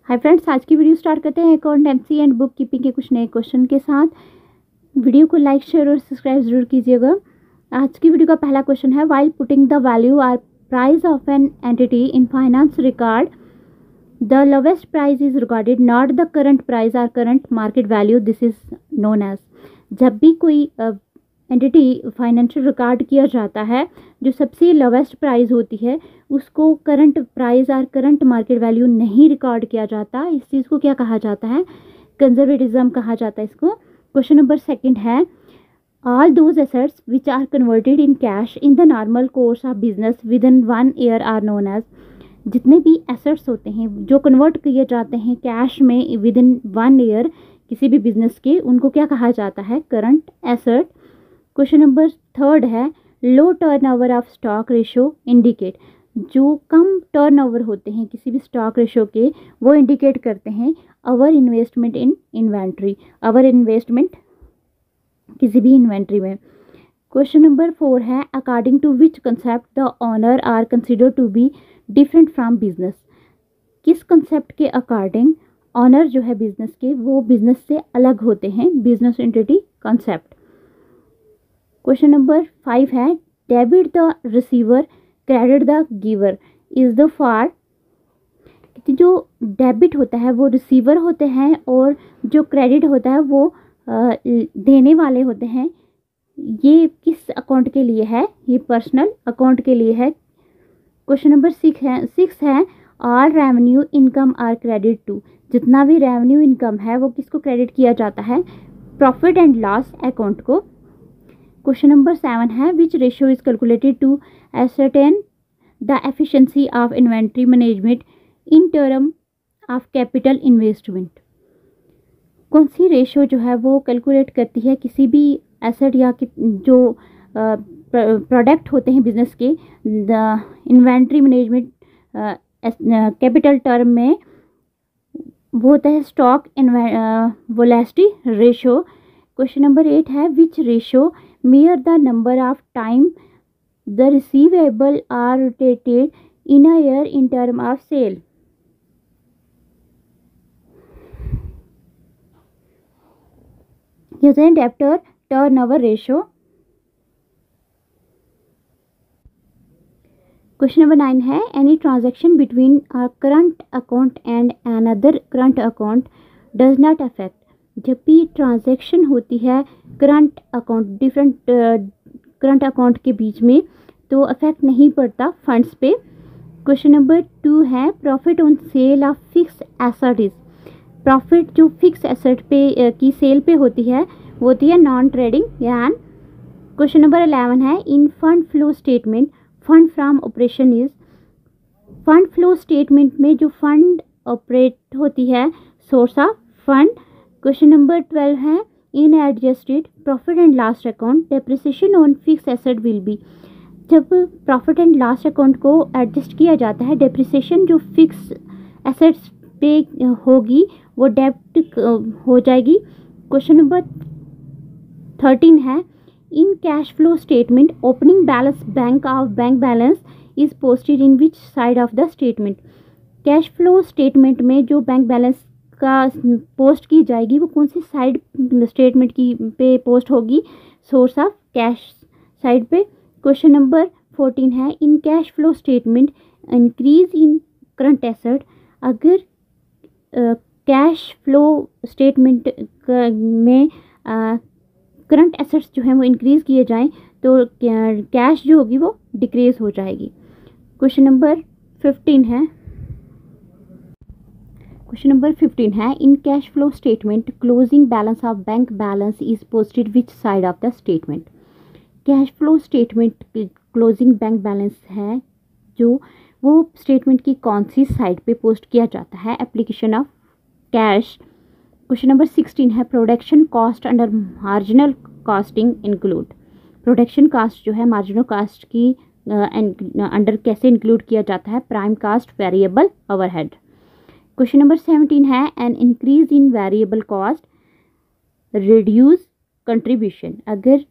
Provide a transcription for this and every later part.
Hi friends, आज की video start करते हैं अकाउंटेंसी एंड बुक कीपिंग के कुछ नए क्वेश्चन के साथ। वीडियो को लाइक शेयर और सब्सक्राइब जरूर कीजिएगा। आज की वीडियो का पहला क्वेश्चन है, while putting the value or price of an entity in finance record the lowest price is recorded not the current price or current market value, this is known as. जब भी कोई entity financial record किया जाता है, जो सबसे lowest price होती है उसको करंट प्राइस और करंट मार्केट वैल्यू नहीं रिकॉर्ड किया जाता। इस चीज़ को क्या कहा जाता है? कंजर्वेटिज्म कहा जाता है इसको। क्वेश्चन नंबर सेकंड है, all those assets which are converted in cash in the normal course of business within 1 year are known as. जितने भी एसेट्स होते हैं जो कन्वर्ट किए जाते हैं कैश में विद इन 1 ईयर किसी भी बिजनेस के, उनको क्या कहा जाता है? Current asset. Question number third है, low turnover of stock ratio indicate. जो कम टर्नओवर होते हैं किसी भी स्टॉक रेशो के, वो इंडिकेट करते हैं our investment in inventory, our investment किसी भी इन्वेंट्री में। क्वेश्चन नंबर 4 है, according to which concept the owner are consider to be different from business. किस कंसेप्ट के अकॉर्डिंग ऑनर जो है बिजनेस के, वो बिजनेस से अलग होते हैं? Business entity concept. Question number 5 है, debit the receiver credit the giver is the for. जो डेबिट होता है वो रिसीवर होते हैं और जो क्रेडिट होता है वो देने वाले होते हैं। ये किस अकाउंट के लिए है? ये पर्सनल अकाउंट के लिए है। क्वेश्चन नंबर 6 है, all revenue income are credit to. जितना भी रेवेन्यू इनकम है वो किसको क्रेडिट किया जाता है? प्रॉफिट एंड लॉस अकाउंट को। क्वेश्चन नंबर 7 है, which ratio is calculated to ascertain the efficiency of inventory management in term of capital investment. कौन सी रेशियो जो है वो कैलकुलेट करती है किसी भी एसेट या जो प्रोडक्ट होते हैं बिजनेस के, the inventory management capital term में वो होता है stock volatility ratio. Question number 8 है, which ratio measure the number of time the receivable are rotated in a year in term of sale. यूजर debtor turnover ratio. Question number 9 है, any transaction between a current account and another current account does not affect. जब भी transaction होती है current account different current account के बीच में, तो affect नहीं पड़ता फंड्स पे। क्वेश्चन नंबर 2 है, profit on sale of fix asset is. Profit जो फिक्स एसेट पे की सेल पे होती है वो होती है नॉन ट्रेडिंग यान। क्वेश्चन नंबर 11 है, in fund flow statement fund from operation is. Fund flow statement में जो फंड ऑपरेट होती है source of fund. Question number 12 है, in adjusted profit and loss account depreciation on fix asset will be. जब profit and loss account को adjust किया जाता है, डेप्रिसिएशन जो फिक्स एसेट्स पे होगी वो डेब्ट हो जाएगी। क्वेश्चन नंबर 13 है, in cash flow statement opening balance bank of bank balance is posted in which side of the statement. Cash flow statement में जो बैंक बैलेंस का पोस्ट की जाएगी वो कौन सी साइड स्टेटमेंट की पे पोस्ट होगी? सोर्स ऑफ कैश साइड पे। क्वेश्चन नंबर 14 है, in cash flow statement increase in current asset. अगर कैश फ्लो स्टेटमेंट में करंट एसेट्स जो हैं वो इंक्रीज़ किए जाएं तो कैश जो होगी वो डिक्रीज हो जाएगी। क्वेश्चन नंबर 15 है, in cash flow statement closing balance of bank balance is posted which side of the statement. Cash flow statement closing bank balance है जो वो स्टेटमेंट की कौन सी साइड पे पोस्ट किया जाता है? Application of cash. Question number 16 है, production cost under marginal costing include. Production cost जो है मार्जिनल कॉस्ट की अंडर कैसे इंक्लूड किया जाता है? Prime cost, variable, overhead. Question number 17 है, an increase in variable cost reduce contribution. अगर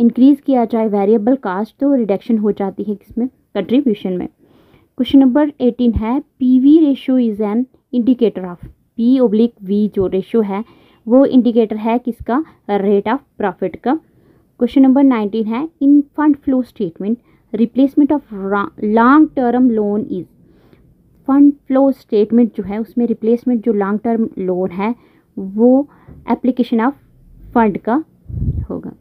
इंक्रीज किया जाए वेरिएबल कॉस्ट तो रिडक्शन हो जाती है किसमें? कंट्रीब्यूशन में। क्वेश्चन नंबर 18 है, PV ratio is an indicator of P/V जो रेशियो है वो इंडिकेटर है किसका, रेट ऑफ प्रॉफिट का। क्वेश्चन नंबर 19 है in fund flow statement replacement of long term loan is. Fund flow statement जो है उसमें रिप्लेसमेंट जो लॉन्ग टर्म लोन है वो एप्लीकेशन ऑफ फंड का होगा।